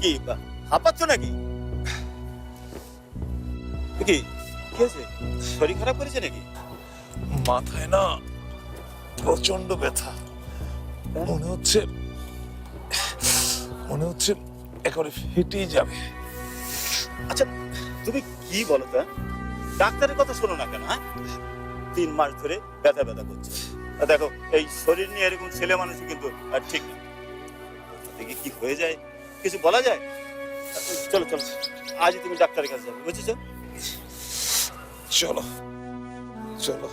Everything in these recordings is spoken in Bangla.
কি হাঁপাচ্ছ নাকি? কি কি হয়েছে? শরীর খারাপ করেছে নাকি? মাথায় না প্রচন্ড ব্যথা, মনে হচ্ছে একেবারে ফেটেই যাবে। আচ্ছা তুমি কি বলো তো? ডাক্তারের কথা শোনো না কেন? 3 মাস ধরে ব্যথা ব্যথা করছে। দেখো এই শরীর নিয়ে এরকম ছেলে মানুষ কিন্তু ঠিক না। দেখি কি হয়ে যায়, কিছু বলা যায়? চলো চলো, আজই তুমি ডাক্তারের কাছে যাবে, বুঝেছো? চলো চলো।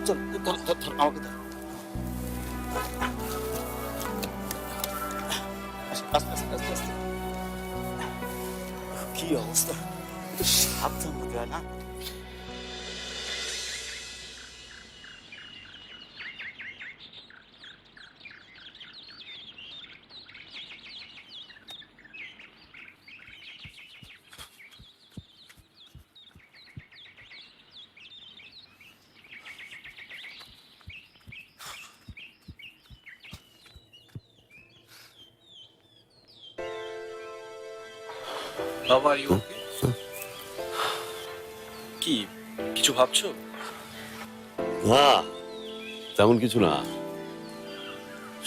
চলো ধর ধর ধর, আমাকে ধর। আস্তে আস্তে আস্তে আস্তে। কি অবস্থা, একটু সাবধান হতে হয় না? বাবা ইউ কি কিছু ভাবছো? না, তেমন কিছু না,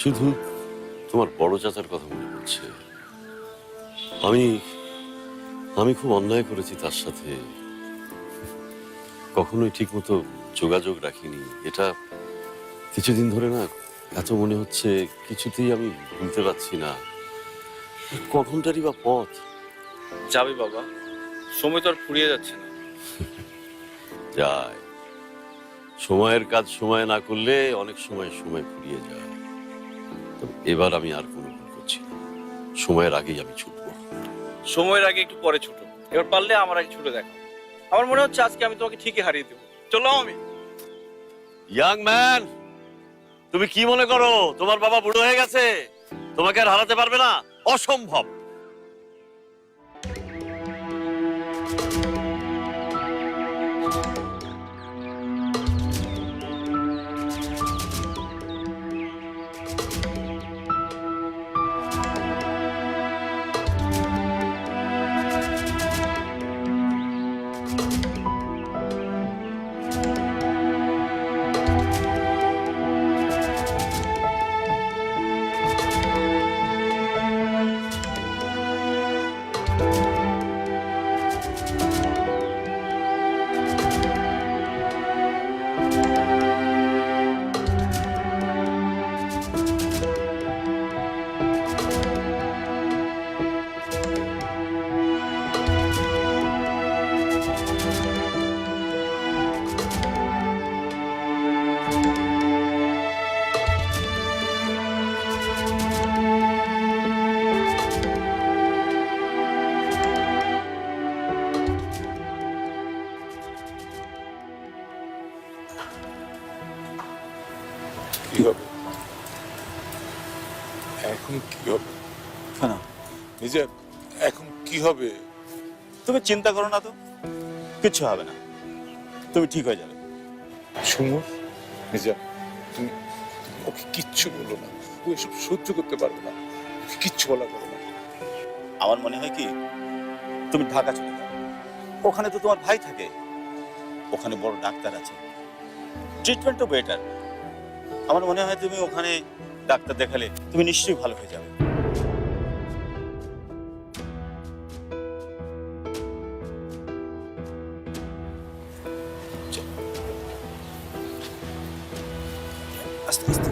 শুধু তোমার বড় চাচার কথা মনে পড়ছে। আমি খুব অন্যায় করেছি তার সাথে, কখনোই ঠিক মতো যোগাযোগ রাখিনি। এটা কিছুদিন ধরে না এত মনে হচ্ছে, কিছুতেই আমি ভুলতে পারছি না। কখনটারই বা পথ যাবে বাবা, সময় তো আর ফুরিয়ে যাচ্ছে না। যায়, সময়ের কাজ সময় না করলে অনেক সময় ফুরিয়ে যায়। তবে এবার আমি আর কোনো ভুল করছি না, সময়ের আগেই আমি ছুটবো। সময়ের আগে একটু পরে ছোট, এবার পারলে আমার আগে ছুটে দেখো। আমার মনে হচ্ছে আজকে আমি তোমাকে ঠিকই হারিয়ে দেবো। চলো আমি। ইয়াং ম্যান, তুমি কি মনে করো তোমার বাবা বুড়ো হয়ে গেছে, তোমাকে আর হারাতে পারবে না? অসম্ভব। কি হবে এখন? কি হবে কেন? নিজে এখন কি হবে? তুমি চিন্তা করো না তো, কিচ্ছু হবে না, তুমি ঠিক হয়ে যাবে। সুমন, নিজা, তুমি ওকে কিচ্ছু বলো না, ও এসব সহ্য করতে পারবে না, ওকে কিচ্ছু বলা করো না। আমার মনে হয় কি, তুমি ঢাকা চলে যাও, ওখানে তো তোমার ভাই থাকে, ওখানে বড় ডাক্তার আছে, ট্রিটমেন্টও বেটার। আমার মনে হয় তুমি ওখানে ডাক্তার দেখালে তুমি নিশ্চয়ই ভালো হয়ে যাবে। আস্তে আস্তে।